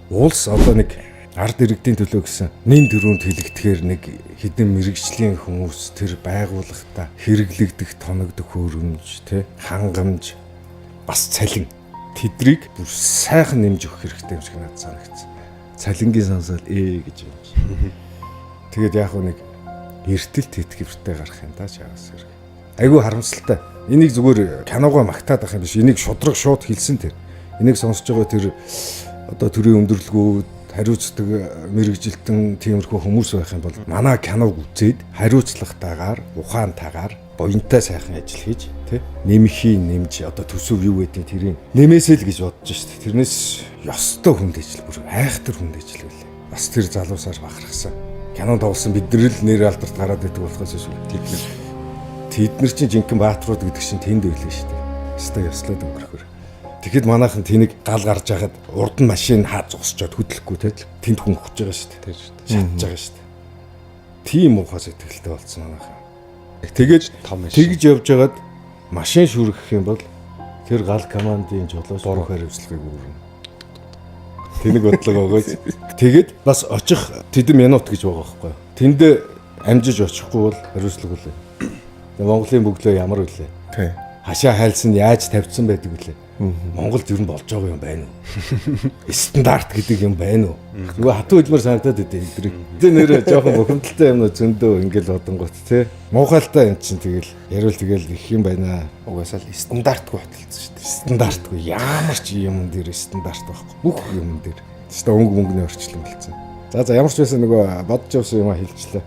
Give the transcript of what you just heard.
улс одоо нэг ард иргэдийн төлөө гэсэн нэн дөрөнд хэлэгдэхээр нэг хэдэн мэрэгжлийн хүмүүс тэр байгууллагата хэрэглэгдэх тоногдох хөрөмж тий хангамж бас цалин тэдрийг бүр сайхан нэмж өгөх хэрэгтэй юм шиг надад санагдсан. Цалингийн сонсоод гэж юм чи. Тэгээд яг нэг эртэл тэтгэвртэй гарах юм да чаас хэрэг. Айгүй харамсалтай. Энийг зүгээр киногоо магтаад ах юм биш. Энийг шудраг шууд хэлсэн тэр. Энийг сонсож байгаа тэр одоо төрийн өндөрлгүүд хариуцдаг мэрэгжилтэн тиймэрхүү хүмүүс байх юм бол манай киног үзээд хариуцлагатайгаар ухаантайгаар буянтай сайхан ажил хийж тий нэмхийн нэмж одоо төсөв юу гэдэг тэрийг нэмээсэй л гэж бодож шít. Тэрнээс ёстой хүнд ажил бүр айхтар хүнд ажил байлаа. Бас тэр залуусаар бахархсан. Кинонд тоглосон бидний л нэр алдарт гараад идэг болохоос шүү. Тэд нар чинь жинхэнэ баатрууд гэдэг чинь тэнд байлаа шүү дээ. Өстой ёслоод өнгөрөхөр. Тэгэхэд манайхан тэнийг гал гарч яхад урд нь машин зогсчоод хөдлөхгүй те тэнд хүн өгч байгаа шүү дээ. Шатж байгаа шүү дээ. Тийм ухаас сэтгэлтэй болсон манайхан. Тэгээд тэгж явж байгаад машин шүргэх юм бол тэр гал командын жолоос буруу хариуцлагыг өгнө. Тэнийг бодлого өгөөч. Тэгээд бас очих тэдэн минут гэж байгаа байхгүй. Тэнд амжиж очихгүй бол хариуцлага үлээ. Монголын бөглөө ямар үлээ? Тий. Хашаа хайлсан яаж тавьсан байдаг үлээ? Монголд ер нь болж байгаа юм байна уу? Стандарт гэдэг юм байна уу? Нөгөө хатуу хэлмээр санагдаад идэв эдрийг. Тэ нэрээ жоохон бухимдалтай юм зөндөө ингээл одонгот тий. Муухайлтай юм чинь тэгэл ярил тэгэл их юм байна. Угаасаа л стандартгүй баталсан шүү дээ. Стандартгүй ямар ч юм дээр стандарт байхгүй. Бүх юм дээр. Тэстэ өнгө мөнгөний орчлон болсон. За ямар ч байсан нөгөө бодож явсан юм а хэлчихлээ.